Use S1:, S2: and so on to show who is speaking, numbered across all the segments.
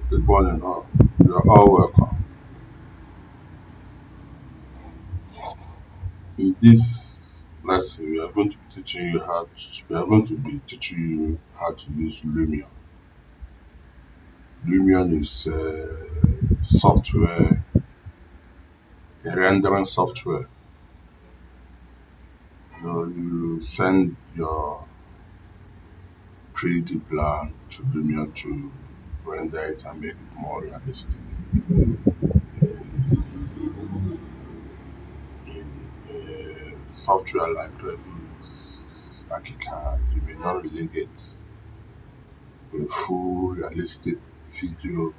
S1: Good morning, all. You are all welcome. In this lesson, we are going to be teaching you how to use Lumion. Lumion is software, a rendering software. You send your 3D plan to Lumion to render it and make it more realistic. In a software like Revit, Akika, you may not really get a full realistic video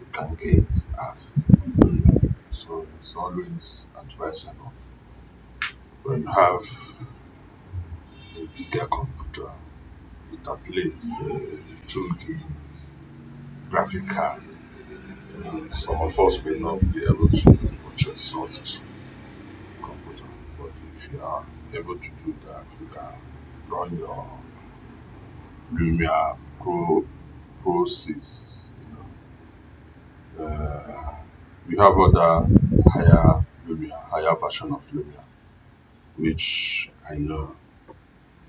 S1: you can get as Lumion. So it's always advisable when you have a bigger computer with at least 2 gig graphic card. Some of us may not be able to purchase such computer, but if you are able to do that, you can run your Lumia Pro 6. We have other higher version of Lumia, which I know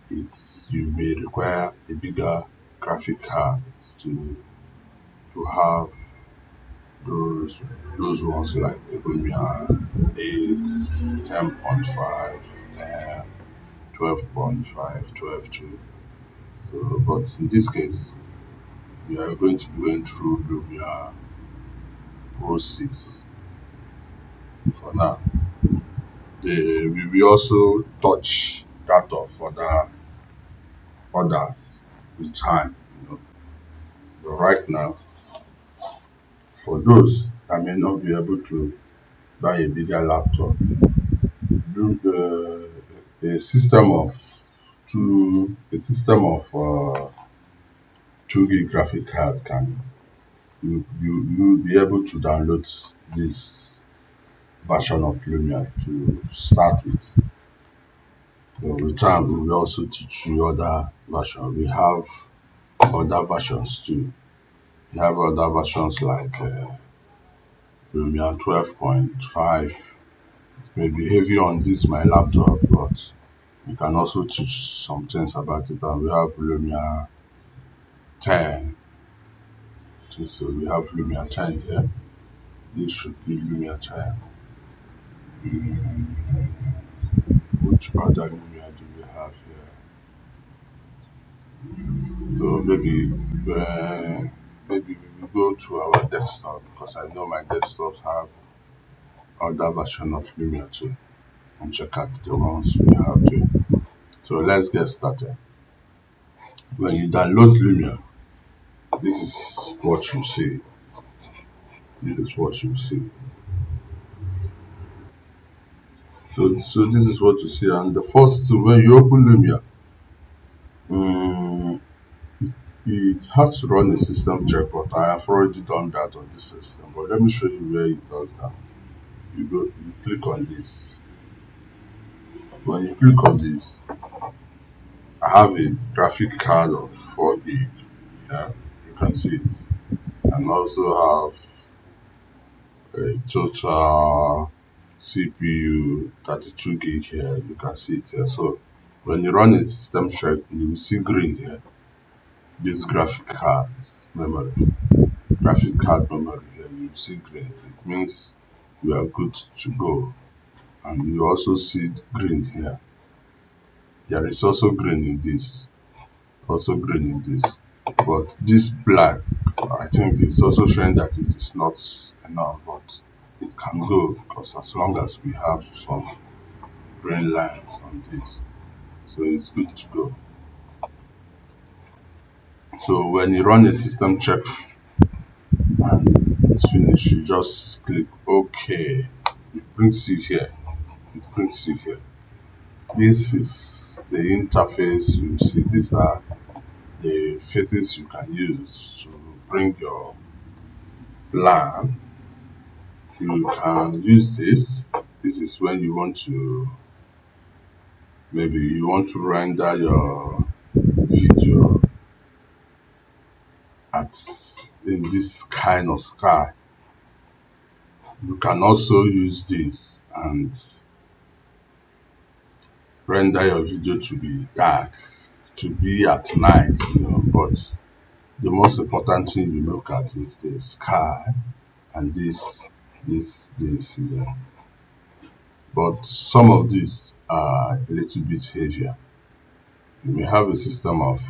S1: is you may require a bigger graphic cards to have those ones like the Lumia 8, 10.5, 10, 12.5, 12.2. So, but in this case, we are going to be going through Lumia Pro 6 for now. We will also touch that of others with time. But right now, for those that may not be able to buy a bigger laptop, a system of a system of 2 gig graphic cards can you be able to download this version of Lumion to start with. So with time, we will also teach you other versions. We have other versions too. We have other versions like Lumion 12.5. It may be heavy on this my laptop, but we can also teach some things about it. And we have Lumion 10. So we have Lumion 10 here. This should be Lumion 10. Which other Lumion do we have here? So maybe we will go to our desktop because I know my desktops have other version of Lumion too, and check out the ones we have too. So let's get started. When you download Lumion, this is what you see. This is what you see. So this is what you see, and the first when you open Lumion, um, it has to run a system check, but I have already done that on this system. But let me show you where it does that. You click on this. When you click on this, I have a graphic card of 4 gig. Yeah, you can see it, and also have a total CPU 32 gig here. You can see it here. So when you run a system check, you will see green here. This graphic card memory here, you will see green. It means you are good to go. And you also see green here. There is also green in this. But this black, I think it's also showing that it is not enough, but it can go because as long as we have some green lines on this, so it's good to go. So when you run a system check and it's finished, you just click OK. It brings you here. This is the interface. You see, these are the faces you can use to bring your plan. You can use this. This is when you want to, maybe you want to render your video at in this kind of sky. You can also use this and render your video to be dark, to be at night, but the most important thing you look at is the sky and this. But some of these are a little bit heavier. You may have a system of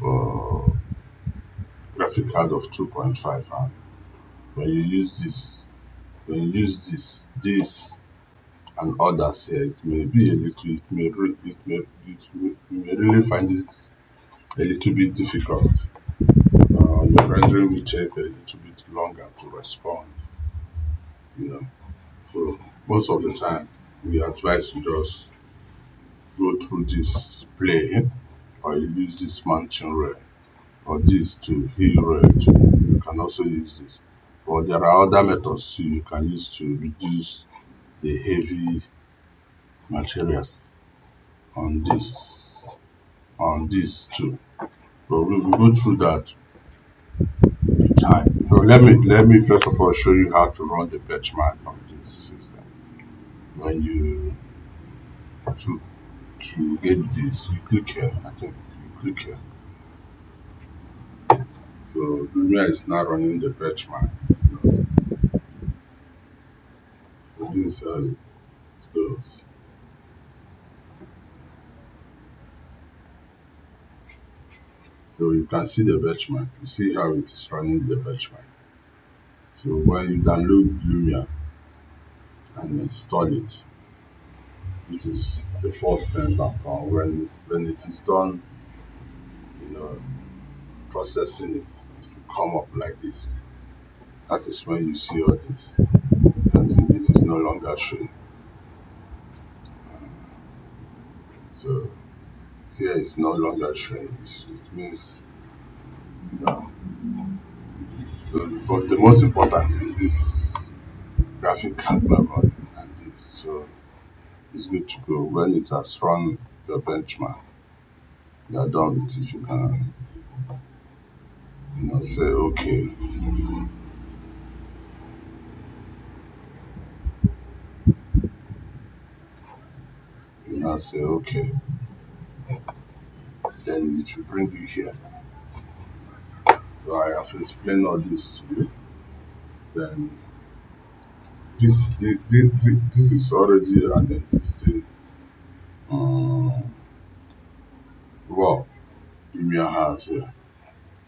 S1: graphic card of 2.5, and when you use this and others here, it may be a little, you may really find it a little bit difficult. Your rendering will take a little bit longer to respond, you know. So most of the time, we advise you just go through this plane, or you use this mountain rail, or this to hill rail too. You can also use this. But there are other methods too you can use to reduce the heavy materials on this too. But we will go through that with time. So let me first of all show you how to run the benchmark of this system. When you to get this, you click here. I think you click here. So Lumion is now running the benchmark. So this is how it goes. So you can see the benchmark. You see how it is running the benchmark. So when you download Lumion and install it, this is the first thing that comes. When it is done, you know, processing it, it will come up like this. That is when you see all this. You can see this is no longer showing. So here it's no longer showing. It means no. But the most important is this graphic card memory and this. So it's good to go. When it has run your benchmark, you are done with it. You can, say okay. You now say okay. Then it will bring you here. So I have explained all this to you. Then this is already an existing raw Lumion has here.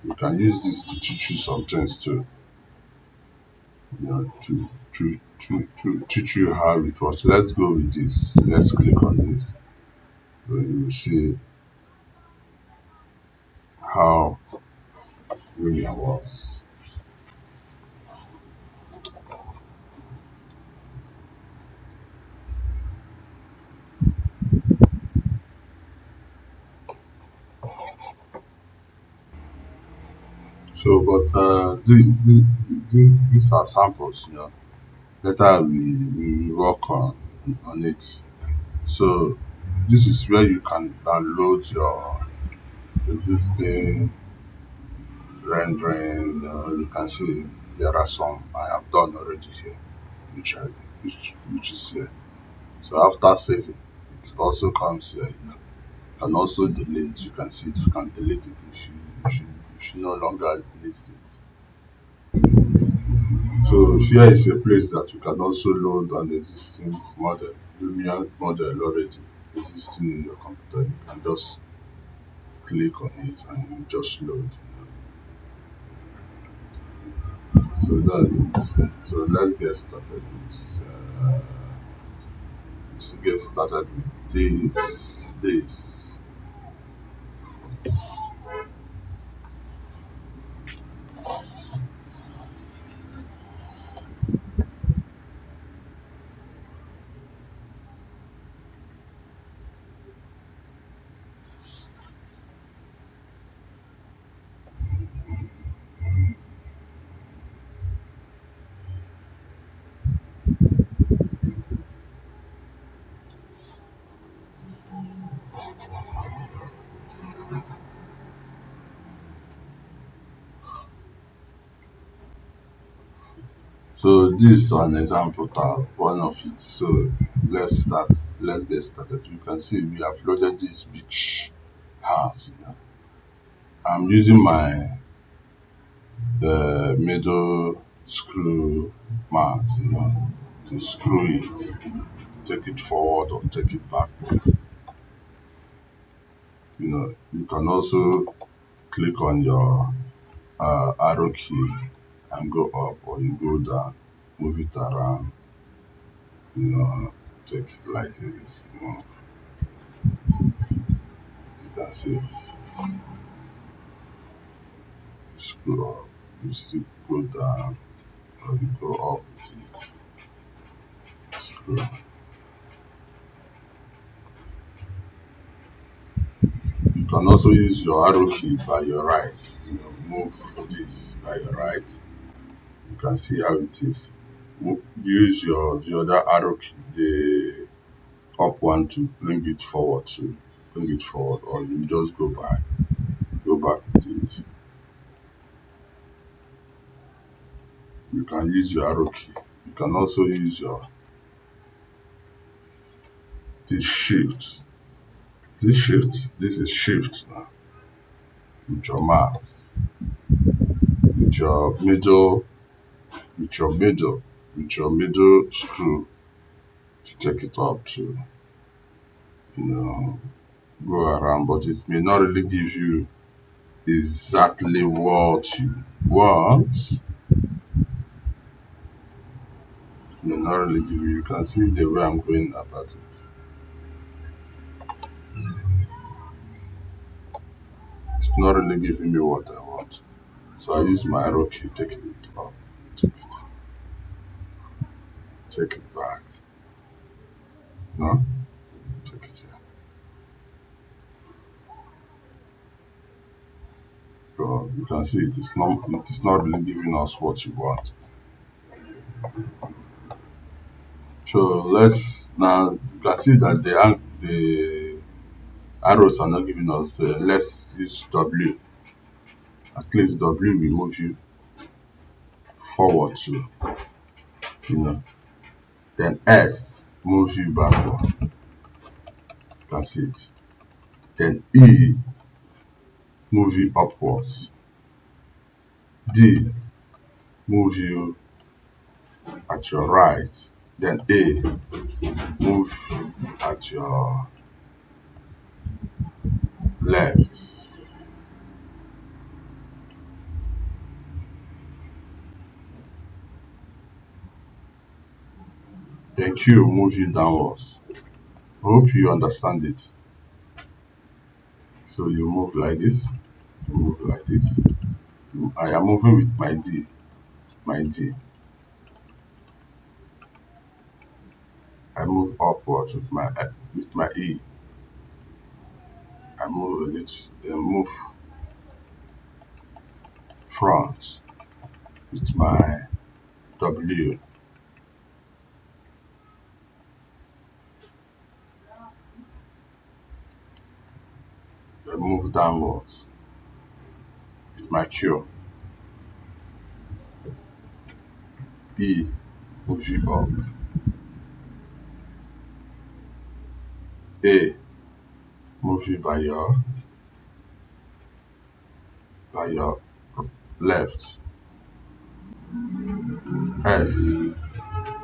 S1: You can use this to teach you some things too. To teach you how it works. So let's go with this. Let's click on this. So you will see how Lumion works. So, but these are samples. Later we work on it. So this is where you can download your existing rendering. You can see there are some I have done already here, which is here. So after saving, it also comes here. You can also delete. You can see it. You can delete it if you no longer need it. So here is a place that you can also load an existing model, Lumion model already existing in your computer. You can just click on it and you just load. So that's it. So let's get started with this. So this is an example tab, one of it. So let's start. Let's get started. You can see we have loaded this beach house. I'm using my middle screw mass, to screw it, take it forward or take it backward. You can also click on your arrow key and go up, or you go down, move it around, you know, take it like this. You can see it. You screw up, you still go down, or you go up with it. Screw. You can also use your arrow key by your right. Move this by your right. You can see how it is. Use the other arrow key, the up one, to bring it forward, or you just go back with it. You can use your arrow key. You can also use your this shift. This is shift now. With your mouse, with your middle, with your middle, with your middle screw, to take it up to, you know, go around. But it may not really give you exactly what you want. It may not really give you. You can see the way I'm going about it. It's not really giving me what I want. So I use my arrow key, take it up, take it back. No, take it here. So you can see it is not really giving us what you want. So let's now, you can see that the arrows are not giving us. Let's use W. At least W will move you forward to, you know. Then S moves you backward. You can see it. Then E moves you upwards. D moves you at your right. Then A move at your left. Then Q moves you downwards. I hope you understand it. So you move like this, you move like this. I am moving with my D, my D. I move upwards with my E. I move a little, then move front with my W. Then move downwards with my Q. E moves you up. A moves you by your left. S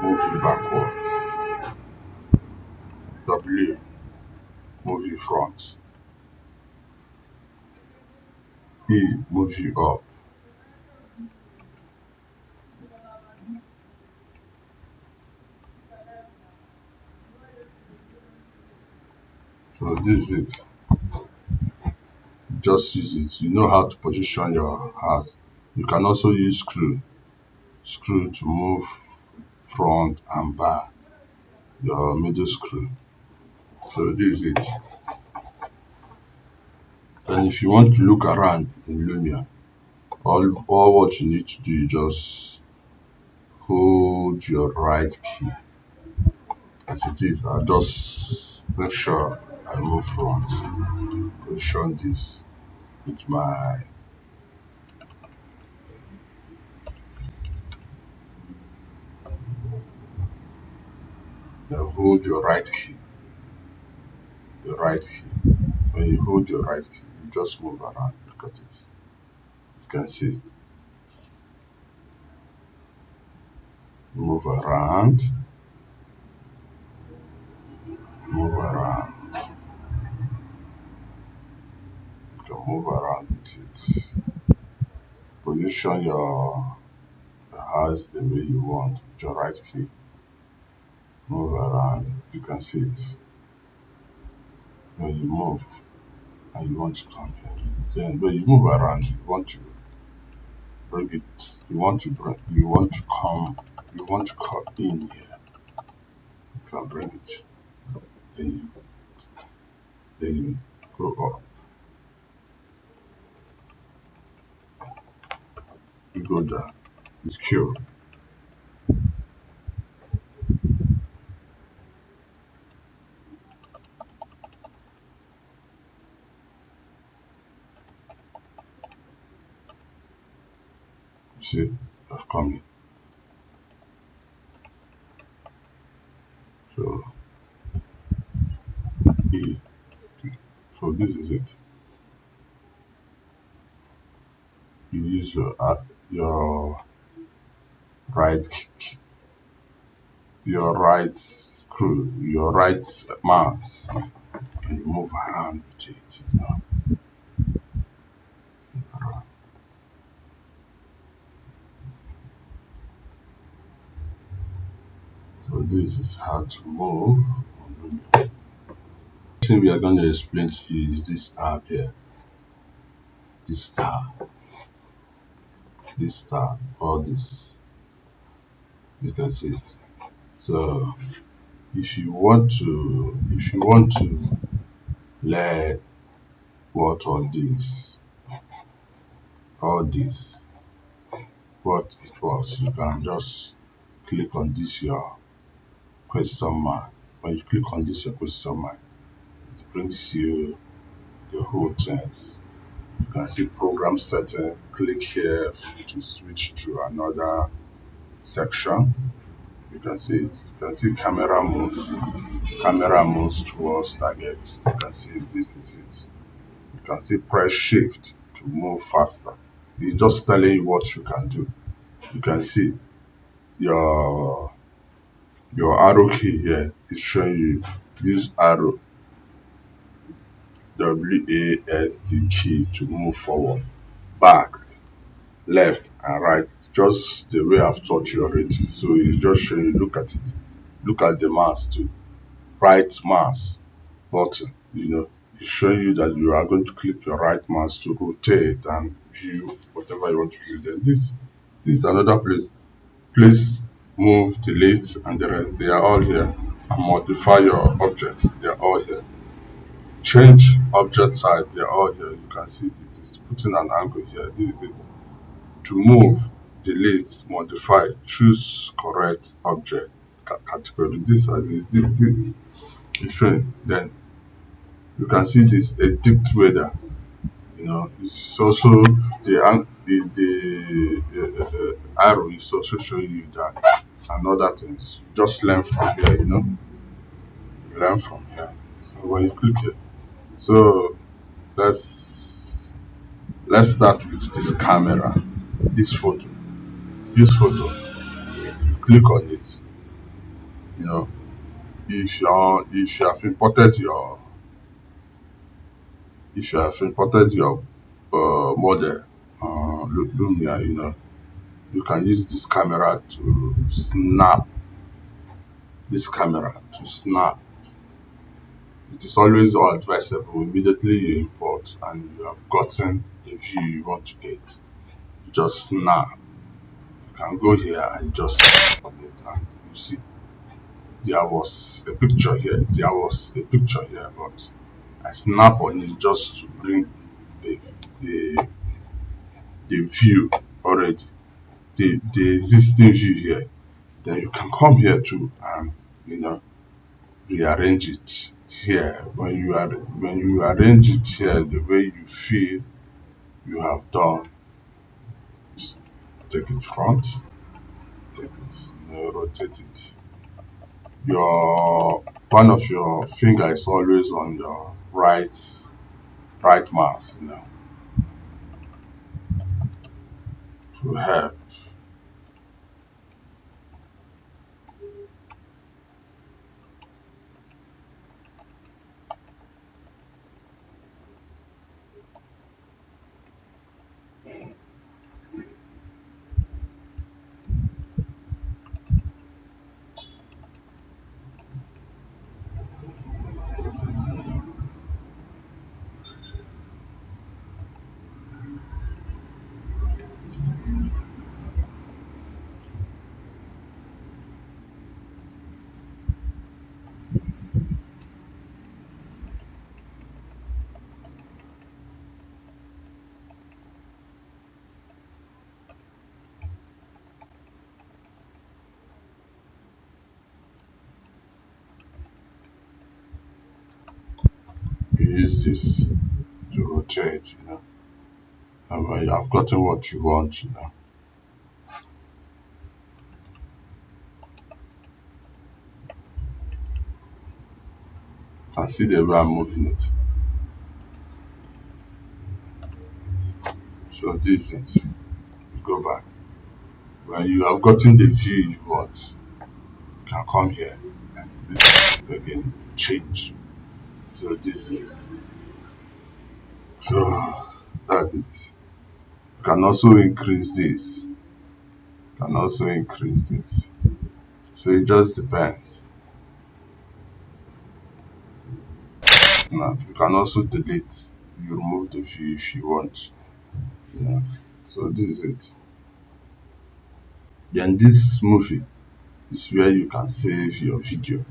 S1: moves you backwards. W moves you front. E moves you up. So this is it. Just use it. You know how to position your house. You can also use screw to move front and back, your middle screw. So this is it. And if you want to look around in Lumion, all what you need to do is just hold your right key as it is. I'll just make sure I move front. Position this with my Now hold your right key, your right key. When you hold your right key, you just move around. Look at it. You can see. Move around, move around. You can move around with it. Position your hands the way you want with your right key. Move around. You can see it. When you move and you want to come here, then when you move around, you want to bring it. You want to come. You want to come in here. You can bring it. Then you go up. You go down. It's cure. You see, I've come in. So E. So this is it. You use your right your right screw, your right mouse, and you move around with it. So this is how to move. The thing we are going to explain to you is this tab here. This tab, all this. You can see it. So if you want to learn what all this, what it was, you can just click on this your question mark. When you click on this your question mark, it brings you the whole things. You can see program setting. Click here to switch to another section. You can see it. You can see camera moves towards target. You can see this is it. You can see press shift to move faster. It's just telling you what you can do. You can see your arrow key here is showing you use arrow WASD key to move forward, back, left and right, just the way I've taught you already. So it's just showing you, look at it. Look at the mouse too. Right mouse button, it's showing you that you are going to click your right mouse to rotate and view whatever you want to view. Then this is another place, move, delete, and the rest. They are all here. And modify your objects. They are all here. Change object type. They are all here. You can see it. It is putting an angle here. This is it. To move, delete, modify, choose correct object category. This is showing. Then you can see this edit weather. It's also the arrow is also showing you that and other things. Just learn from here. Learn from here. So when you click here, so let's start with this camera, this photo. This photo. You click on it. You know, if you have imported your model, Lumion, you can use this camera to snap. It is always advisable immediately you import and you have gotten the view you want to get. You just snap. You can go here and just snap on it and you see there was a picture here. But I snap on it just to bring the the the view already, the existing view here. Then you can come here too and rearrange it here. When you arrange it here the way you feel you have done, just take it front, take it, rotate it, your one of your finger is always on your right mouse, to help. You use this to rotate, and when you have gotten what you want, you can see the way I'm moving it. So this is it. You go back. When you have gotten the view you want, you can come here and still again change. So this is it. So that's it. You can also increase this. You can also increase this. So it just depends. Now you can also delete. You remove the view if you want. Yeah. So this is it. Then this movie is where you can save your video.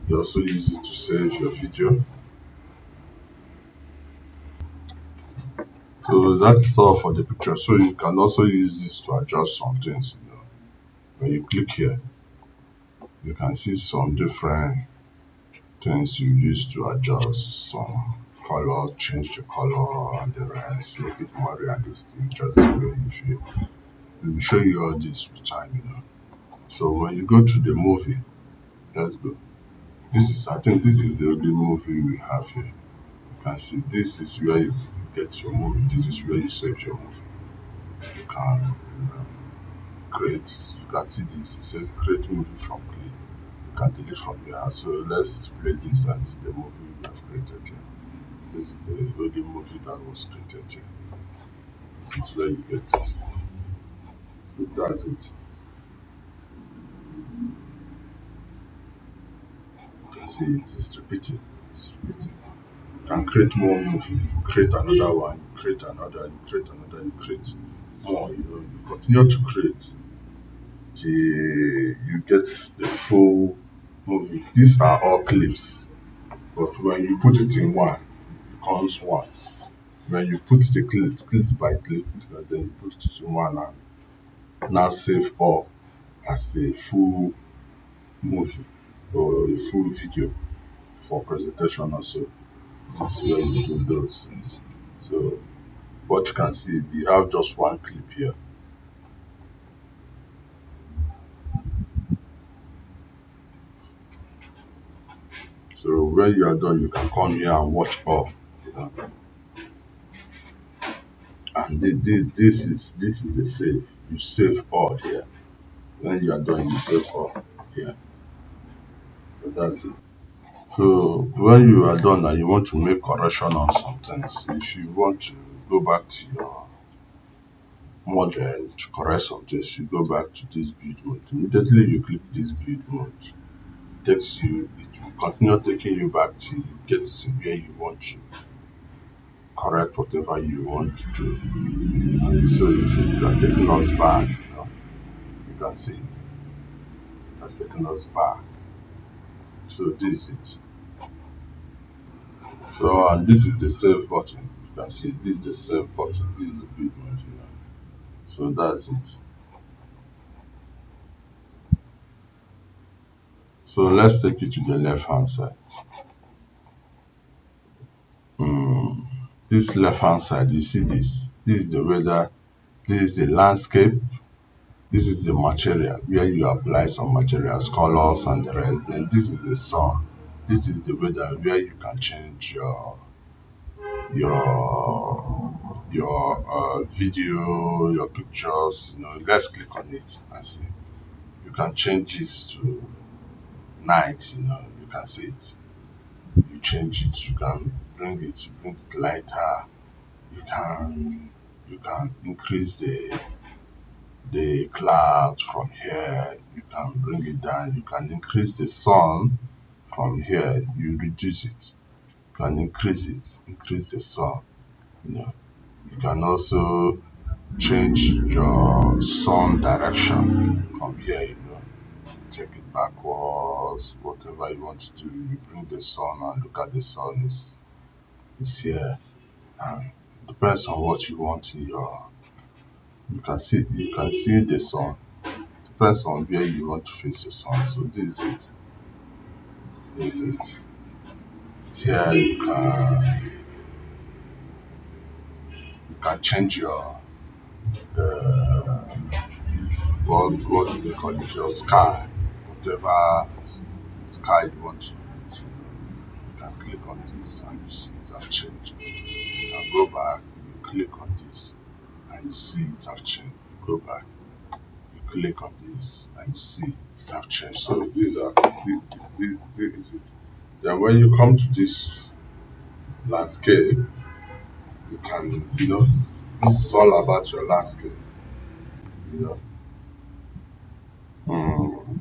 S1: You also use it to save your video. So that is all for the picture. So you can also use this to adjust some things. When you click here, you can see some different things you use to adjust some color, change the color and the rest, make it more realistic, just the way you feel. We will show you all this with time. So when you go to the movie, let's go. I think this is the only movie we have here. You can see this is where you get your movie. This is where you save your movie. You can create. You can see this. It says create movie from clip. You can delete from here. So let's play this and see the movie we have created here. This is the only movie that was created here. This is where you get it. So that's it. You can see it is repeating. It's repeating. You can create more movie. You create another one. You create another. You create another. You create more. You continue to create. You get the full movie. These are all clips, but when you put it in one, it becomes one. When you put the clips by clip, then you put it in one and now save all as a full movie or a full video for presentation also. This is where you do those things. So what you can see, we have just one clip here. So when you are done, you can come here and watch all. And this is the save. You save all here. When you are done, you save all here. So that's it. So when you are done and you want to make correction on some things, if you want to go back to your model to correct some things, you go back to this build mode. Immediately you click this build mode, it will continue taking you back till you get to where you want to correct whatever you want to do. So it's taking us back. You can see it. It has taken us back. So this is it. So and this is the save button. You can see this is the save button. This is the build mode. So that's it. So let's take it to the left hand side. This left hand side, you see this. This is the weather. This is the landscape. This is the material where you apply some materials, colors and the rest. Then this is the sun. This is the weather where you can change your video, your pictures. Let's click on it and see. You can change it to night. You can see it. You change it. You can bring it lighter. You can increase the clouds from here. You can bring it down. You can increase the sun from here. You reduce it. You can increase the sun. You know. You can also change your sun direction from here. Take it backwards, whatever you want to do. You bring the sun and look at the sun is here. And depends on what you want in your. You can see the sun. Depends on where you want to face the sun. So this is it. This is it. Here you can change your uh, what do they call it, your sky, whatever sky you want to use. You can click on this and you see it have changed. And go back, you click on this and you see it have changed. Go back, you click on this and you see it have changed. So this is it. Then when you come to this landscape, you can, this is all about your landscape, you know. Mm.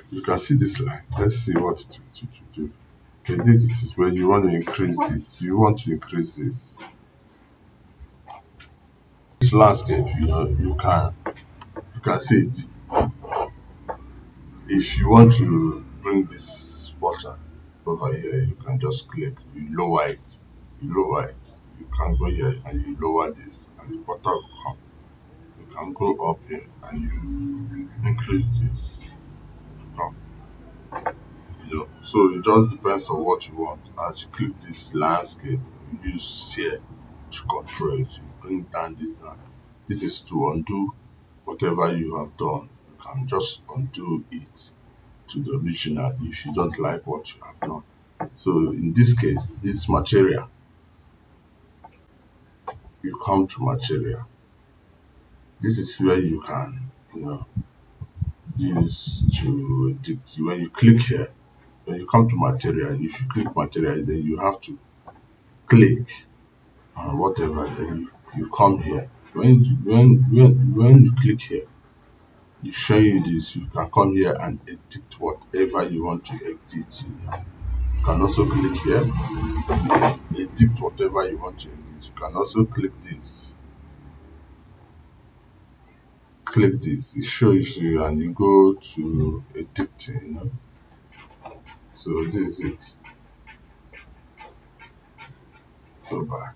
S1: You can see this line. Let's see what to do. Okay, this is when you want to increase this. You want to increase this landscape. You can see it. If you want to bring this water over here, you can just click. You lower it. You lower it. You can go here and you lower this, and the water will come. You can go up here and you increase this. Come. So it just depends on what you want. As you click this landscape, you use here to control it. You bring down this down. This is to undo whatever you have done. You can just undo it to the original if you don't like what you have done. So in this case, this material, you come to material. This is where you can, use to edit. When you click here, when you come to material, if you click material, then you have to click on whatever. Then you come here. When you click here, you show you this. You can come here and edit whatever you want to edit. You can also click here, edit whatever you want to edit. You can also click this. Click this. It shows you, and you go to editing. So this is it. Go back.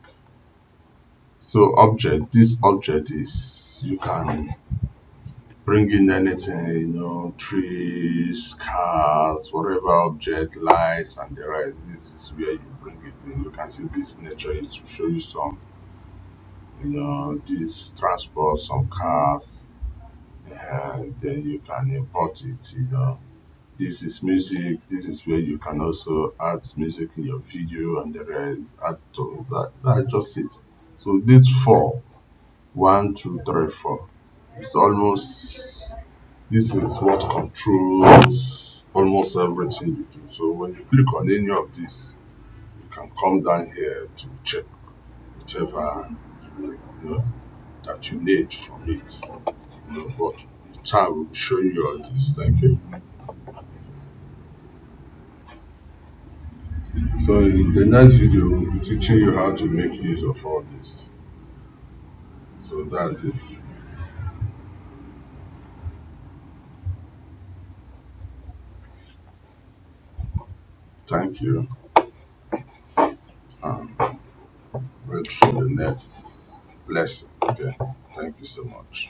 S1: So object. This object is, you can bring in anything, trees, cars, whatever object, lights, and the rest. This is where you bring it in. You can see this nature is to show you some, this transport, some cars, and then you can import it. This is music. This is where you can also add music in your video and the rest. Add to that. That's just it. So these four, 1, 2, 3, 4. It's almost, this is what controls almost everything you do. So when you click on any of this, you can come down here to check whatever that you need from it. But the time will show you all this. Thank you. So in the next video, we'll be teaching you how to make use of all this. So that's it. Thank you. Wait for the next lesson. Okay. Thank you so much.